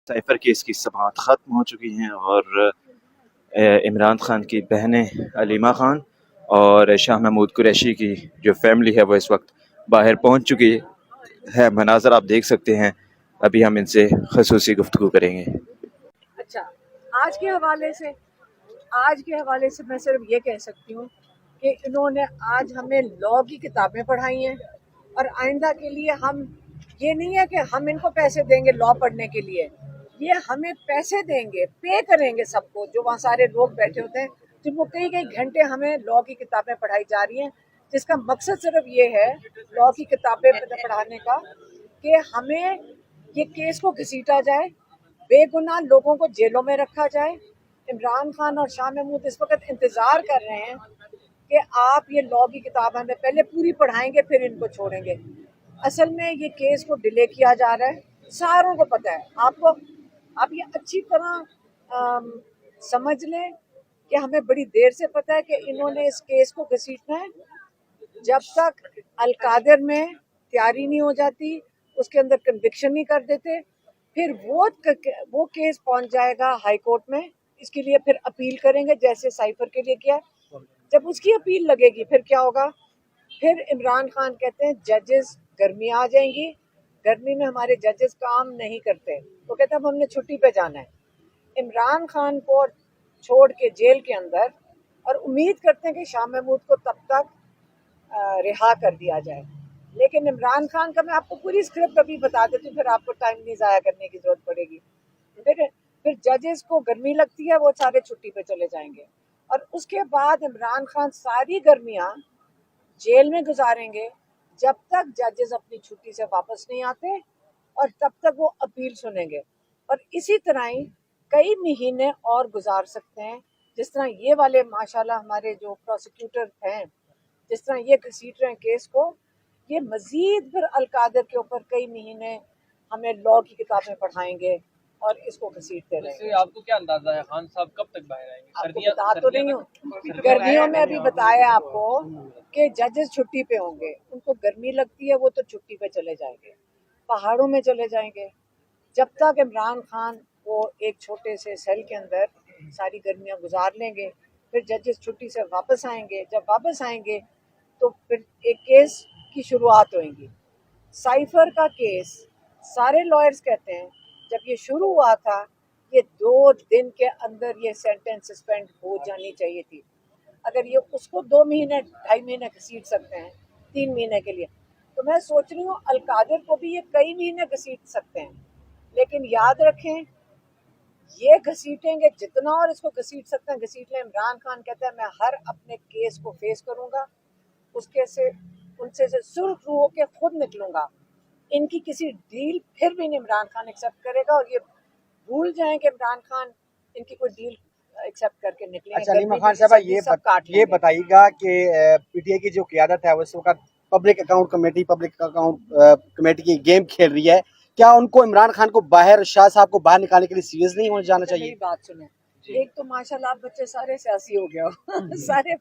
Cipher case की समाअत ख़त्म हो चुकी हैं और इमरान खान की बहनें अलीमा खान और शाह महमूद कुरैशी की जो फैमिली है वो इस वक्त बाहर पहुंच चुकी है। मनाज़र आप देख सकते हैं। अभी हम इनसे ख़ुसूसी गुफ्तगू करेंगे। अच्छा, आज के हवाले से मैं सिर्फ ये कह सकती हूँ कि इन्होंने आज हमें लॉ की किताबें पढ़ाई हैं और आइंदा के लिए हम ये नहीं है कि हम इनको पैसे देंगे लॉ पढ़ने के लिए, ये हमें पैसे देंगे, पे करेंगे सबको जो वहाँ सारे लोग बैठे होते हैं जिनको कई कई घंटे हमें लॉ की किताबें पढ़ाई जा रही हैं, जिसका मकसद सिर्फ ये है लॉ की किताबें पढ़ाने का कि हमें ये केस को घसीटा जाए, बेगुनाह लोगों को जेलों में रखा जाए। इमरान खान और शाह महमूद इस वक्त इंतज़ार कर रहे हैं कि आप ये लॉ की किताब हमें पहले पूरी पढ़ाएंगे फिर इनको छोड़ेंगे। असल में ये केस को डिले किया जा रहा है, सारों को पता है। आप ये अच्छी तरह समझ लें कि हमें बड़ी देर से पता है कि इन्होंने इस केस को घसीटना है। जब तक अलकादर में तैयारी नहीं हो जाती, उसके अंदर कन्विक्शन नहीं कर देते, फिर वो केस पहुंच जाएगा हाई कोर्ट में। इसके लिए फिर अपील करेंगे जैसे साइफर के लिए किया। जब उसकी अपील लगेगी फिर क्या होगा, फिर इमरान खान कहते हैं जजेस गर्मी आ जाएंगी, गर्मी में हमारे जजेस काम नहीं करते, तो कहते हैं अब हमने छुट्टी पे जाना है। इमरान खान को छोड़ के जेल के अंदर, और उम्मीद करते हैं कि शाह महमूद को तब तक रिहा कर दिया जाए। लेकिन इमरान खान का मैं आपको पूरी स्क्रिप्ट अभी बता देती हूँ, फिर आपको टाइम नहीं ज़ाया करने की ज़रूरत पड़ेगी। फिर जजेस को गर्मी लगती है, वो सारे छुट्टी पे चले जाएंगे और उसके बाद इमरान खान सारी गर्मियाँ जेल में गुजारेंगे जब तक जजेस अपनी छुट्टी से वापस नहीं आते, और तब तक वो अपील सुनेंगे। और इसी तरह ही कई महीने और गुजार सकते हैं। जिस तरह ये वाले माशाल्लाह हमारे जो प्रोसिक्यूटर हैं, जिस तरह ये घसीट रहे हैं केस को, ये मजीद फिर अलकादर के ऊपर कई महीने हमें लॉ की किताबें पढ़ाएंगे और इसको घसीटते रहेंगे। आपको क्या अंदाजा है खान साहब कब तक बाहर आएंगे? आपको बता तो नहीं हूँ, गर्मियों में अभी बताया आपको कि जजेस छुट्टी पे होंगे, उनको गर्मी लगती है, वो तो छुट्टी पे चले जाएंगे, पहाड़ों में चले जाएंगे। जब तक इमरान खान वो एक छोटे से सेल के अंदर सारी गर्मियाँ गुजार लेंगे, फिर जजेस छुट्टी से वापस आएंगे। जब वापस आएंगे तो फिर एक केस की शुरुआत होगी। साइफर का केस सारे लॉयर्स कहते हैं जब ये शुरू हुआ था, ये 2 दिन के अंदर ये सेंटेंस सस्पेंड हो जानी चाहिए थी। अगर ये उसको 2 महीने 2.5 महीने घसीट सकते हैं 3 महीने के लिए, तो मैं सोच रही हूँ अलकादर को भी ये कई महीने घसीट सकते हैं। लेकिन याद रखें, ये घसीटेंगे जितना और इसको घसीट सकते हैं घसीट लें। इमरान खान कहता है मैं हर अपने केस को फेस करूंगा, उनसे से सुर्ख रूह होकर खुद निकलूंगा। इनकी किसी डील फिर भी नहीं इमरान खान एक्सेप्ट करेगा, और ये भूल जाएं कि इमरान खान इनकी कोई डील एक्सेप्ट करके निकले। अच्छा अलीमा खान साहब, ये बताइएगा कि पीटीआई की जो क़यादत है वो इस वक्त पब्लिक अकाउंट कमेटी की गेम खेल रही है। क्या उनको इमरान खान को बाहर, शाह साहब को बाहर निकालने के लिए सीरियस नहीं होना जाना चाहिए? बात सुने, एक तो माशाल्लाह आप बच्चे सारे सियासी हो गया हो सारे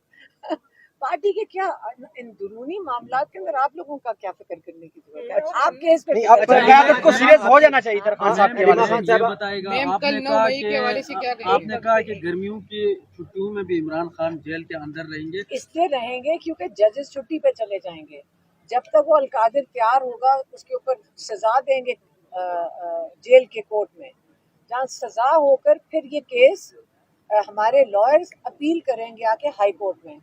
पार्टी के क्या अंदरूनी मामलात के अंदर आप लोगों का क्या फिक्र करने की जरूरत है? आप केस पे क़यादत को सीरियस हो जाना चाहिए इरफान साहब के हवाले से। आपने कहा कि गर्मियों की छुट्टियों में भी इमरान खान जेल के अंदर रहेंगे, इसलिए रहेंगे क्योंकि जजेस छुट्टी पे चले जाएंगे। जब तक वो अलकादिर तैयार होगा उसके ऊपर सजा देंगे जेल के कोर्ट में, जहाँ सजा होकर फिर ये केस हमारे लॉयर्स अपील करेंगे आके हाई कोर्ट में।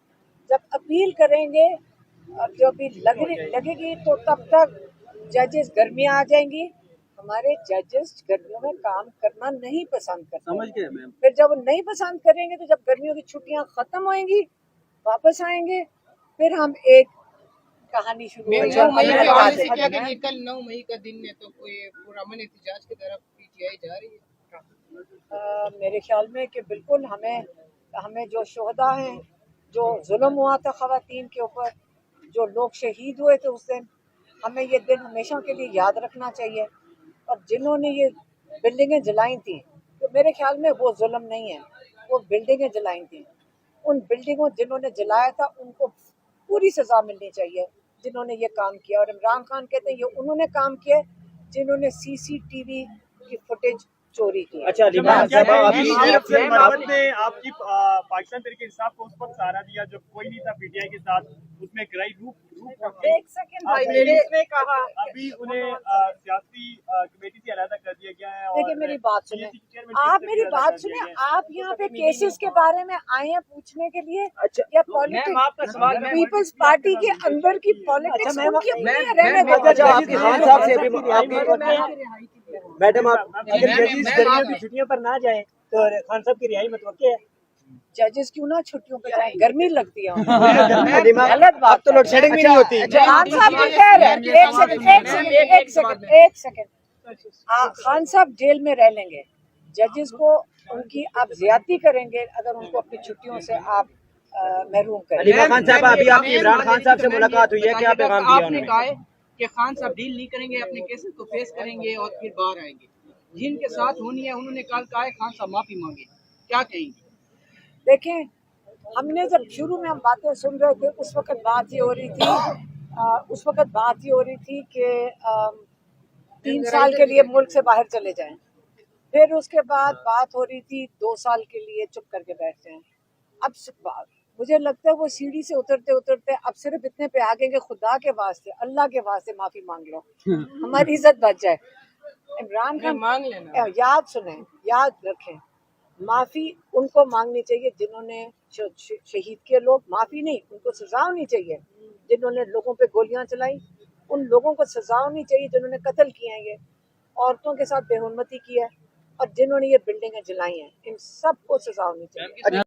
जब अपील करेंगे और जो भी लगेगी तो तब तक जजेस गर्मियाँ आ जाएंगी। हमारे जजेस गर्मियों में काम करना नहीं पसंद करते। समझ गए मैम। फिर जब वो नहीं पसंद करेंगे तो जब गर्मियों की छुट्टियां खत्म होंगी वापस आएंगे, फिर हम एक कहानी शुरू हो जाएगी। कल 9 मई का दिन है, तो कोई पुरअमन एहतजाज की तरफ पीटीआई जा रही है? मेरे ख्याल में कि बिल्कुल हमें जो शोहदा हैं, जो जुल्म हुआ था ख़वातीन के ऊपर, जो लोग शहीद हुए थे उस दिन, हमें ये दिन हमेशा के लिए याद रखना चाहिए। और जिन्होंने ये बिल्डिंगें जलाई थी, तो मेरे ख्याल में वो जुल्म नहीं है, वो बिल्डिंगें जलाई थी। उन बिल्डिंगों जिन्होंने जलाया था उनको पूरी सज़ा मिलनी चाहिए जिन्होंने ये काम किया। और इमरान खान कहते हैं ये उन्होंने काम किया जिन्होंने सीसीटीवी की फुटेज चोरी की। अच्छा अलीमा साहब मरवत ने आपकी पाकिस्तान तहरीक इंसाफ को उस वक्त सहारा दिया जब कोई नहीं था पीटीआई के साथ, उसमें कराई एक सेकंड भाई, मैंने कहा अभी उन्हें सियासी कमेटी से अलग कर दिया गया है। और देखिए मेरी बात सुने, BSc के चेयरमैन आप से मेरी भी अलग बात कर सुने, दिए गए हैं। आप यहाँ पे केसेस के बारे में आए हैं पूछने के लिए अच्छा या पॉलिटिक्स पीपल्स पार्टी के अंदर की पॉलिटिक्स उनकी अपनी है, रहने दो। अच्छा आपके खान साहब से अभी आपकी मैडम आप अगर जजेस गर्मियों की छुट्टियों पर ना जाए तो खान साहब की रिहाई मुतवक्किल है। जजेस क्यों ना छुट्टियों पे जाएं, गर्मी लगती है उनको। अलीमा गलत बात अब तो लोड शेडिंग भी नहीं होती। खान साहब भी कह रहे हैं, एक सेकंड, खान साहब जेल में रह लेंगे, जजेस को उनकी आप ज्यादती करेंगे अगर उनको अपनी छुट्टियों से आप महरूम करें। अलीमा खान साहब अभी आपकी इमरान खान साहब से मुलाकात हुई है, क्या पैगाम दिया आपने उन्होंने? कहा है कि खान साहब डील नहीं करेंगे, अपने केसेस को फेस करेंगे और फिर बाहर आएंगे। जिनके साथ होनी है उन्होंने कल कहा है खान साहब माफी मांगे, क्या कहेंगे? देखें, हमने जब शुरू में हम बातें सुन रहे थे उस वक्त बात ये हो रही थी कि 3 साल के लिए मुल्क से बाहर चले जाएं, फिर उसके बाद बात हो रही थी 2 साल के लिए चुप करके बैठ जाएं। अब मुझे लगता है वो सीढ़ी से उतरते उतरते अब सिर्फ इतने पे आ गए कि खुदा के वास्ते, अल्लाह के वास्ते माफी मांग लो, हमारी इज्जत बच जाए। इमरान खान मांग लेना। याद सुने, याद रखें, माफी उनको मांगनी चाहिए जिन्होंने शहीद किए लोग, माफी नहीं, उनको सजा होनी चाहिए। जिन्होंने लोगों पे गोलियां चलाई उन लोगों को सजा होनी चाहिए, जिन्होंने कत्ल किए हैं, ये औरतों के साथ बेहुरमती की है और जिन्होंने ये बिल्डिंगें जलाई हैं, इन सबको सजा होनी चाहिए।